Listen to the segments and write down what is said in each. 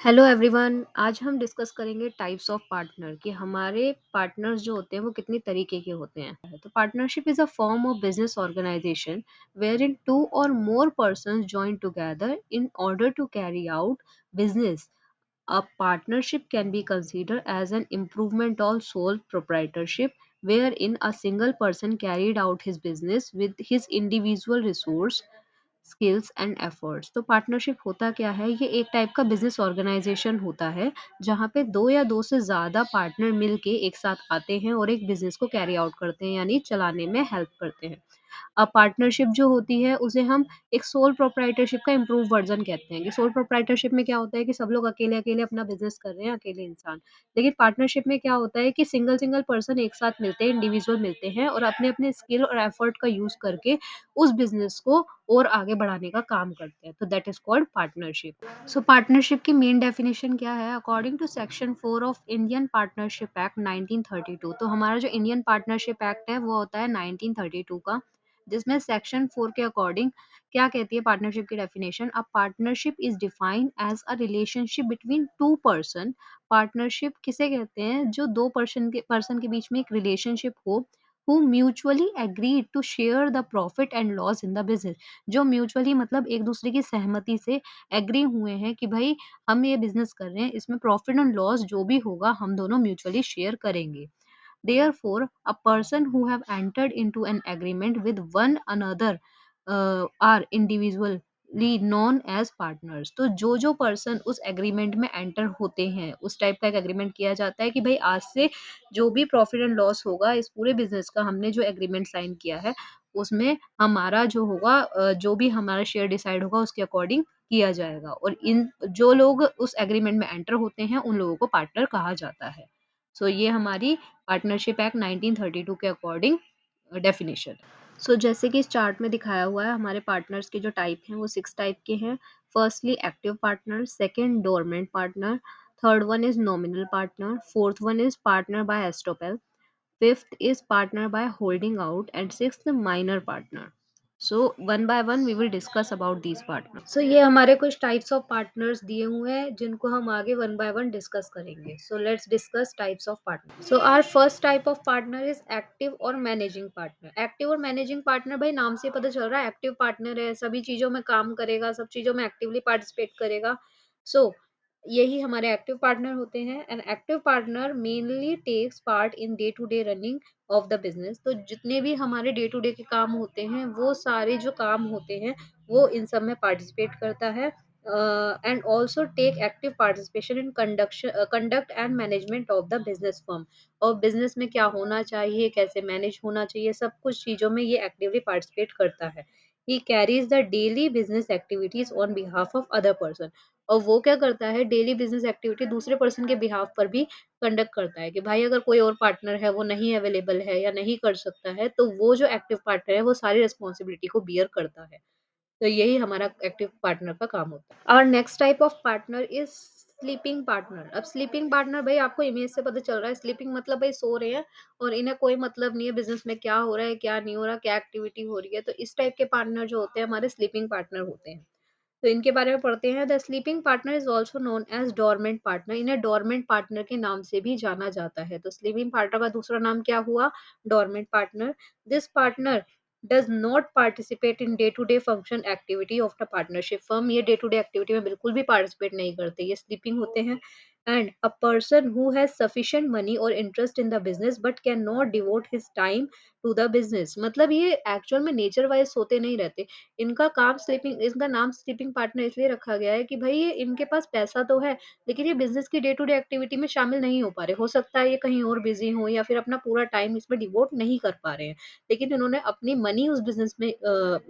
Hello everyone. आज हम discuss करेंगे टाइप्स ऑफ पार्टनर कि हमारे पार्टनर्स जो होते हैं वो कितनी तरीके के होते हैं। तो partnership is a form of business organisation where in two or more person join together in order to carry out business. A partnership can be considered as an improvement on sole proprietorship, wherein a single person carried out his business with his individual resource, skills and efforts. तो partnership होता क्या है? ये एक type का business organisation होता है जहाँ पे दो या दो से ज़्यादा पार्टनर मिलके एक साथ आते हैं और एक बिजनेस को कैरी आउट करते हैं, यानी चलाने में हेल्प करते हैं. अब पार्टनरशिप जो होती है उसे हम एक सोल प्रोप्राइटरशिप का इम्प्रूव वर्जन कहते हैं कि सोल प्रोप्राइटरशिप में क्या होता है कि सब लोग अकेले-अकेले अपना बिज़नेस कर रहे हैं, अकेले इंसान. लेकिन पार्टनरशिप में क्या होता है कि सिंगल-सिंगल पर्सन एक साथ मिलते हैं, इंडिविजुअल मिलते हैं और अपने-अपने स्किल और एफर्ट का यूज़ करके उस बिज़नेस को और आगे बढ़ाने का काम करते हैं. तो that is called partnership. So partnership की मेन डेफिनेशन क्या है? According to section 4 of Indian partnership act 1932. तो हमारा जो इंडियन पार्टनरशिप एक्ट है वो होता है 1932 का, जिसमें सेक्शन 4 के अकॉर्डिंग क्या कहती है पार्टनरशिप की definition? A partnership is defined as a relationship between two person. Partnership किसे कहते हैं? जो दो पर्सन के बीच में एक रिलेशनशिप हो, who mutually agreed to share the profit and loss in the business. जो म्यूचुअली मतलब एक दूसरे की सहमति से एग्री हुए हैं कि भाई हम ये बिजनेस कर रहे हैं, इसमें प्रॉफिट एंड लॉस जो भी होगा हम दोनों म्यूचुअली शेयर करेंगे. Therefore, a person who have entered into an agreement with one another are individually known as partners. तो जो पर्सन उस एग्रीमेंट में एंटर होते हैं उस टाइप का एक एग्रीमेंट किया जाता है कि भाई आज से जो भी प्रॉफिट एंड लॉस होगा इस पूरे बिजनेस का, हमने जो एग्रीमेंट साइन किया है उसमें हमारा जो होगा जो भी हमारा शेयर डिसाइड होगा उसके अकॉर्डिंग किया जाएगा. और इन जो लोग उस एग्रीमेंट में एंटर होते हैं उन लोगों को पार्टनर कहा जाता है. सो ये हमारी पार्टनरशिप एक्ट 1932 के अकॉर्डिंग डेफिनेशन. सो जैसे कि इस चार्ट में दिखाया हुआ है हमारे पार्टनर्स के जो टाइप हैं वो 6 टाइप के हैं. Firstly active partner, second dormant partner, third one is nominal partner, fourth one is partner by estoppel, fifth is partner by holding out, and sixth minor partner. So one by one we will discuss about these partners. So ये हमारे कुछ types of partners दिए हुए हैं जिनको हम आगे one by one discuss करेंगे. So let's discuss types of partners. So our first type of partner is active और managing partner. Active और managing partner भाई नाम से पता चल रहा है active partner है, सभी चीजों में काम करेगा, सब चीजों में actively participate करेगा. So यही हमारे एक्टिव पार्टनर होते हैं. And active partner mainly takes part in day to day running of the business. तो जितने भी हमारे डे टू डे के काम होते हैं वो सारे जो काम होते हैं वो इन सब में पार्टिसिपेट करता है. And also take active participation in conduct and management of the business firm. और बिजनेस में क्या होना चाहिए, कैसे मैनेज होना चाहिए, सब कुछ चीज़ों में ये एक्टिवली पार्टिसिपेट करता है. He carries the daily business activities on behalf of other person. और वो क्या करता है, डेली बिजनेस एक्टिविटी दूसरे पर्सन के बिहाफ पर भी कंडक्ट करता है कि भाई अगर कोई और पार्टनर है वो नहीं अवेलेबल है या नहीं कर सकता है तो वो जो एक्टिव पार्टनर है वो सारी रिस्पॉन्सिबिलिटी को बियर करता है. तो यही हमारा एक्टिव पार्टनर का काम होता है. और next type of partner is sleeping partner. अब स्लीपिंग पार्टनर भाई आपको इमेज से पता चल रहा है, स्लीपिंग मतलब भाई सो रहे हैं और इन्हें कोई मतलब नहीं है बिजनेस में क्या हो रहा है क्या नहीं हो रहा, क्या एक्टिविटी हो रही है. तो इस टाइप के पार्टनर जो होते हैं हमारे स्लीपिंग पार्टनर होते हैं. तो इनके बारे में पढ़ते हैं. The sleeping partner is also known as dormant partner. इन्हें डोरमेंट पार्टनर के नाम से भी जाना जाता है. तो स्लीपिंग पार्टनर का दूसरा नाम क्या हुआ? Dormant partner. This partner does not participate in day to day function activity of the partnership firm. ये डे टू डे एक्टिविटी में बिल्कुल भी पार्टिसिपेट नहीं करते, ये स्लीपिंग होते हैं. And a person who has sufficient money और interest in the business but can not devote his time to the business. मतलब ये एक्चुअल में नेचर वाइज सोते नहीं रहते. इनका काम स्लीपिंग, इनका नाम स्लीपिंग पार्टनर इसलिए रखा गया है कि भाई ये इनके पास पैसा तो है लेकिन ये बिजनेस की डे टू डे एक्टिविटी में शामिल नहीं हो पा रहे. हो सकता है ये कहीं और बिजी हो या फिर अपना पूरा टाइम इसमें डिवोट नहीं कर पा रहे हैं, लेकिन इन्होंने अपनी मनी उस बिजनेस में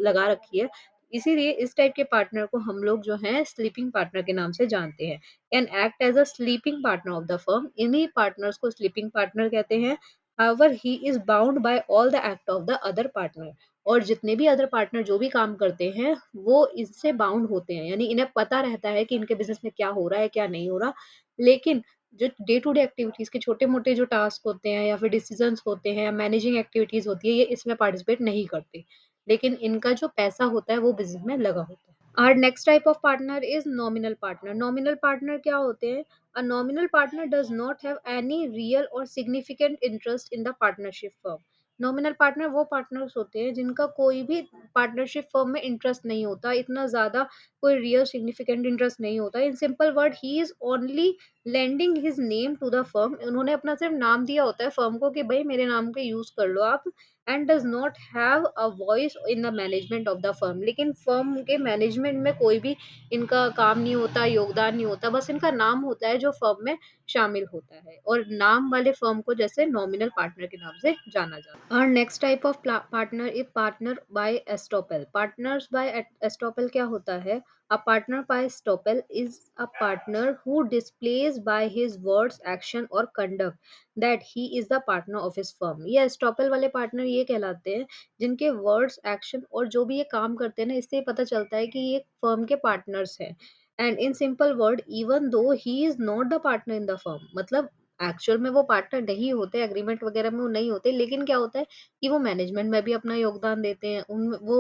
लगा रखी है. इसीलिए इस टाइप के पार्टनर को हम लोग जो है स्लीपिंग पार्टनर के नाम से जानते हैं. Can act as a sleeping partner of the firm. इन्हीं पार्टनर्स को स्लीपिंग पार्टनर कहते हैं. However, he is bound by all the act of the other partner. और जितने भी अदर पार्टनर जो भी काम करते हैं वो इससे बाउंड होते हैं, यानी इन्हें पता रहता है कि इनके बिजनेस में क्या हो रहा है क्या नहीं हो रहा. लेकिन जो डे टू डे एक्टिविटीज के छोटे मोटे जो टास्क होते हैं या फिर डिसीजंस होते हैं या मैनेजिंग एक्टिविटीज होती है ये इसमें पार्टिसिपेट नहीं करते. लेकिन इनका जो पैसा होता है वो बिजनेस में लगा होता है. Our next type of partner is nominal partner. Nominal partner क्या होते हैं? A nominal partner does not have any real or significant interest in the partnership firm. Nominal partner वो पार्टनर्स होते हैं जिनका कोई भी पार्टनरशिप फर्म में इंटरेस्ट नहीं होता, इतना ज़्यादा कोई रियल सिग्निफिकेंट इंटरेस्ट नहीं होता। In simple word he is only lending his name to the firm. उन्होंने अपना सिर्फ नाम दिया होता है फर्म को कि भाई मेरे नाम पे यूज़ कर लो आप, and does not have a voice in the management of the firm. लेकिन फर्म के मैनेजमेंट में कोई भी इनका काम नहीं होता, योगदान नहीं होता, बस इनका नाम होता है जो फर्म में शामिल होता है, और नाम वाले फर्म को जैसे नॉमिनल पार्टनर के नाम से जाना जाता है। और next type of partner is partner by estoppel. Partners by estoppel क्या होता है? A partner by estoppel is a partner who displays by his words, action or conduct that he is the partner of his firm। ये एस्टोपेल वाले partner ये कहलाते हैं जिनके words, action और जो भी ये काम करते हैं ना, इससे पता चलता है कि ये फर्म के पार्टनर्स हैं। And in simple word, even though he is not the partner in the firm, मतलब एक्चुअल में वो पार्टनर नहीं होते, एग्रीमेंट वगैरह में वो नहीं होते, लेकिन क्या होता है कि वो मैनेजमेंट में भी अपना योगदान देते हैं। उन वो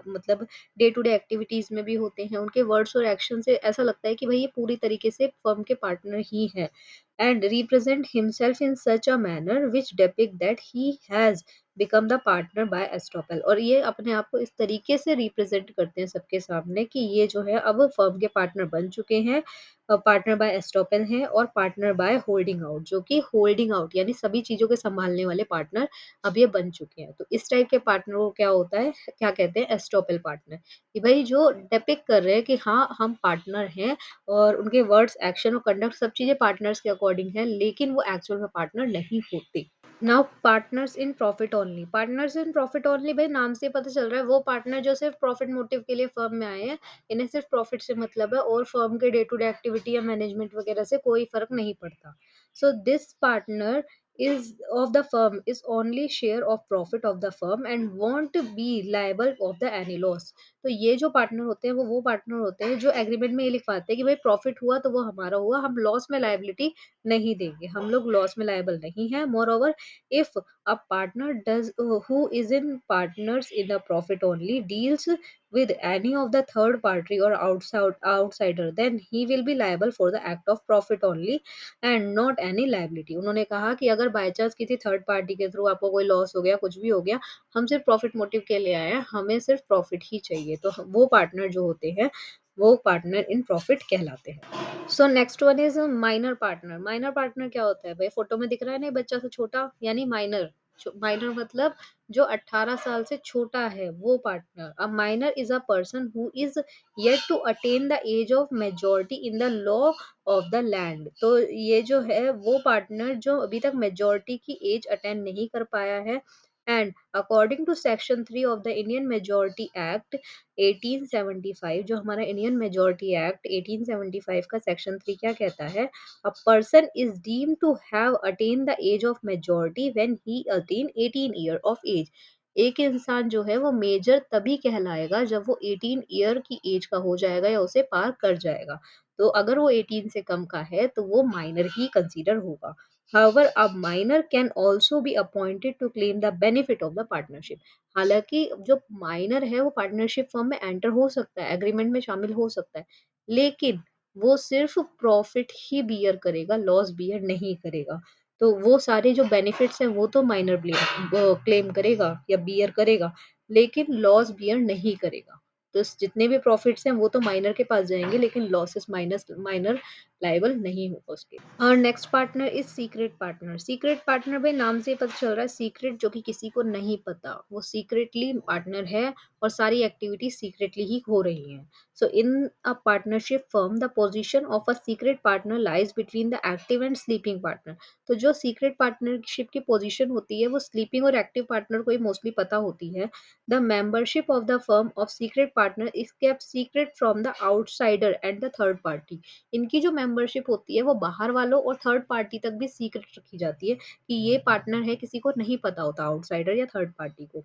मतलब डे टू डे एक्टिविटीज में भी होते हैं। उनके वर्ड्स और एक्शन से ऐसा लगता है कि भाई ये पूरी तरीके से फर्म के पार्टनर ही है, and represent himself in such a manner which depict that he has become the partner by estoppel. और ये अपने आप को इस तरीके से रिप्रेजेंट करते हैं सबके सामने कि ये जो है अब फर्म के पार्टनर बन चुके हैं, पार्टनर बाय एस्टॉपल हैं, और पार्टनर बाय होल्डिंग आउट, जो कि होल्डिंग आउट यानी सभी चीजों के संभालने वाले पार्टनर अब ये बन चुके हैं। तो इस टाइप के पार्टनर को क्या होता है, क्या कहते हैं? Estoppel partner. कि भाई जो डिपिक्ट कर रहे हैं कि हाँ हम पार्टनर हैं, और उनके वर्ड्स, एक्शन और कंडक्ट सब चीजें पार्टनर्स के अकॉर्डिंग है, लेकिन वो एक्चुअल में पार्टनर नहीं होते। Now partners in profit only. Partners in profit only, भाई नाम से पता चल रहा है वो पार्टनर जो सिर्फ प्रॉफिट मोटिव के लिए फर्म में आए हैं। इन्हें सिर्फ प्रॉफिट से मतलब है, और फर्म के डे टू डे एक्टिविटी या मैनेजमेंट वगैरह से कोई फर्क नहीं पड़ता। So this partner is of the firm is only share of profit of the firm and won't be liable of the any loss। तो ये जो पार्टनर होते हैं वो पार्टनर होते हैं जो एग्रीमेंट में ये लिखवाते हैं कि भाई प्रॉफिट हुआ तो वो हमारा हुआ, हम लॉस में लायबिलिटी नहीं देंगे, हम लोग लॉस में लायबल नहीं है। More over, if a partner does who is in partners in the profit only deals with any of the third party or outsider, then he will be liable for the act of profit only and not any liability। उन्होंने कहा कि अगर by chance किसी third party के through आपको कोई loss हो गया, कुछ भी हो गया, हम सिर्फ प्रॉफिट मोटिव के लिए आए हैं, हमें सिर्फ प्रॉफिट ही चाहिए, तो वो पार्टनर जो होते हैं वो पार्टनर इन प्रॉफिट कहलाते हैं। So next one is minor partner. Minor partner क्या होता है? भाई फोटो में दिख रहा है ना बच्चा से छोटा, यानी माइनर। माइनर मतलब जो 18 साल से छोटा है वो partner. A minor is a person who is yet to attain the age of majority in the law of the land. तो ये जो है वो पार्टनर जो अभी तक मेजोरिटी की एज अटेन नहीं कर पाया है। And according to section 3 of the Indian majority act 1875, जो हमारा इंडियन मेजोरिटी एक्ट 1875 का सेक्शन 3 क्या कहता है? A person is deemed to have attain the age of majority when he attain 18 year of age. एक इंसान जो है वो मेजर तभी कहलाएगा जब वो 18 ईयर की एज का हो जाएगा या उसे पार कर जाएगा। तो अगर वो 18 से कम का है तो वो माइनर ही कंसीडर होगा। However, a minor can also be appointed to claim the benefit of the partnership। हालांकि जो माइनर है वो पार्टनरशिप फर्म में एंटर हो सकता है, एग्रीमेंट में शामिल हो सकता है, लेकिन वो सिर्फ प्रॉफिट ही बियर करेगा, लॉस बियर नहीं करेगा। तो वो सारे जो बेनिफिट्स हैं वो तो माइनर क्लेम करेगा या बियर करेगा, लेकिन लॉस बियर नहीं करेगा। तो जितने भी प्रॉफिट्स हैं वो तो माइनर के पास जाएंगे, लेकिन लॉसेस माइनस माइनर लाइबल नहीं होगा उसके। और next partner is secret partner. Secret partner भाई नाम से ही पता चल रहा है, सीक्रेट जो कि किसी को नहीं पता, वो सीक्रेटली पार्टनर है और सारी एक्टिविटी सीक्रेटली ही हो रही है। So in a partnership firm the position of a secret partner lies between the active and sleeping partner. तो जो सीक्रेट पार्टनरशिप की पोजीशन होती है वो स्लीपिंग और एक्टिव पार्टनर को ही मोस्टली पता होती है। The membership of the firm of secret partner is kept secret from the outsider and the third party. इनकी जो मेंबरशिप होती है वो बाहर वालों और थर्ड पार्टी तक भी सीक्रेट रखी जाती है कि ये पार्टनर है, किसी को नहीं पता होता, आउटसाइडर या थर्ड पार्टी को।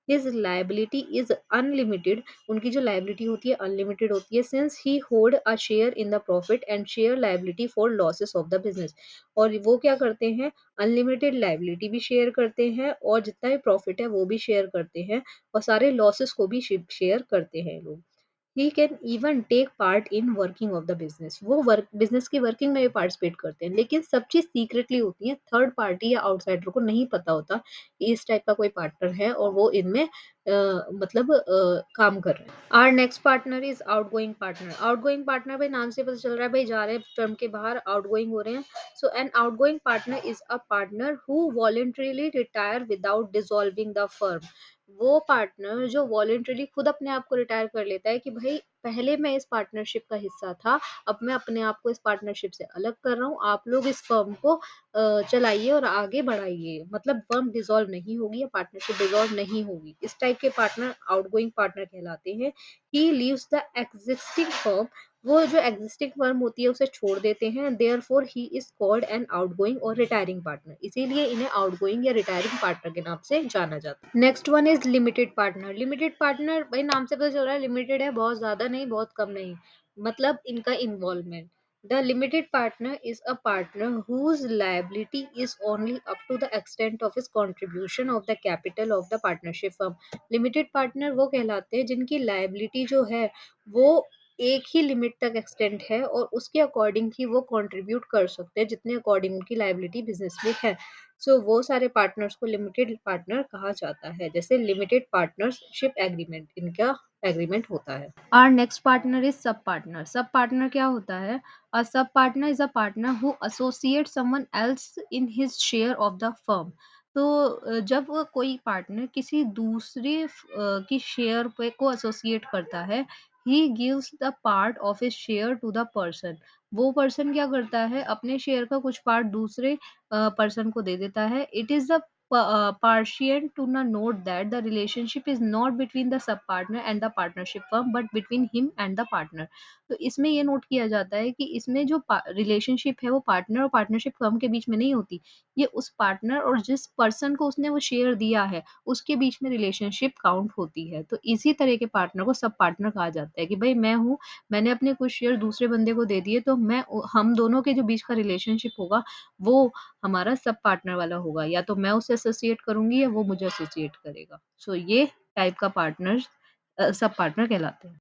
His liability is unlimited. उनकी जो लायबिलिटी होती है अनलिमिटेड होती है, since he hold a share in the profit and share liability for losses of the business. और वो क्या करते हैं? अनलिमिटेड लायबिलिटी भी शेयर करते हैं, और जितना भी प्रॉफिट है वो भी शेयर करते हैं, और सारे लॉसेस को भी शेयर करते हैं लोग। He can even take part in working of the business, वो वर्क बिजनेस की वर्किंग में भी पार्टिसिपेट करते हैं, लेकिन सब चीज़ सीक्रेटली होती है, थर्ड पार्टी या आउटसाइडर को नहीं पता होता कि इस टाइप का कोई पार्टनर है और वो इनमें मतलब काम कर रहे हैं। Our next partner is outgoing partner. Outgoing partner भाई नाम से पता चल रहा है भाई जा रहे हैं फर्म के बाहर, आउटगोइंग हो रहे हैं। So an outgoing partner is a partner who voluntarily retire without dissolving the firm. वो पार्टनर जो वॉलंटरीली खुद अपने आप को रिटायर कर लेता है कि भाई पहले मैं इस पार्टनरशिप का हिस्सा था, अब मैं अपने आप को इस पार्टनरशिप से अलग कर रहा हूँ, आप लोग इस फर्म को चलाइए और आगे बढ़ाइए, मतलब फर्म डिसॉल्व नहीं होगी या पार्टनरशिप डिसॉल्व नहीं होगी। इस टाइप के पार्टनर आउटगोइंग पार्टनर कहलाते हैं। He leaves the existing firm, वो जो एग्जिस्टिंग फर्म होती है उसे छोड़ देते हैं, therefore he is called an outgoing और रिटायरिंग पार्टनर, इसीलिए इन्हें आउटगोइंग या रिटायरिंग पार्टनर के नाम से जाना जाता है। Next one is limited partner. Limited partner भाई नाम से पता चल रहा है लिमिटेड है, बहुत ज्यादा नहीं बहुत कम नहीं, मतलब इनका involvement. The limited partner is a partner whose liability is only up to the extent of his contribution of the capital of the partnership firm. Limited partner वो कहलाते हैं जिनकी liability जो है वो एक ही लिमिट तक एक्सटेंड है और उसके अकॉर्डिंग ही वो कंट्रीब्यूट कर सकते हैं जितने अकॉर्डिंग उनकी लाइबिलिटी बिजनेस में है। सो वो सारे पार्टनर्स को लिमिटेड पार्टनर कहा जाता है, जैसे लिमिटेड पार्टनरशिप एग्रीमेंट इनका एग्रीमेंट होता है। Are next partner is sub partner. Sub partner क्या होता है? A sub partner is a partner who associates someone else in his share of the firm. तो जब वो कोई पार्टनर किसी दूसरे की शेयर पे को एसोसिएट करता है, he gives the part of his share to the person. वो पर्सन क्या करता है अपने शेयर का कुछ पार्ट दूसरे पर्सन को दे देता है। It is the partial to note that the relationship is not between the sub partner and the partnership firm but between him and the partner। तो इसमें ये नोट किया जाता है कि इसमें जो रिलेशनशिप है वो पार्टनर और पार्टनरशिप फर्म के बीच में नहीं होती, ये उस पार्टनर और जिस पर्सन को उसने वो शेयर दिया है उसके बीच में रिलेशनशिप काउंट होती है। तो इसी तरह के पार्टनर को सब पार्टनर कहा जाता है कि भाई मैं हूँ, मैंने अपने कुछ शेयर दूसरे बंदे को दे दिए, तो मैं हम दोनों के जो बीच का रिलेशनशिप होगा वो हमारा सब पार्टनर वाला होगा, या तो मैं उससे एसोसिएट करूंगी या वो मुझे एसोसिएट करेगा। सो ये टाइप का पार्टनर सब पार्टनर कहलाते हैं।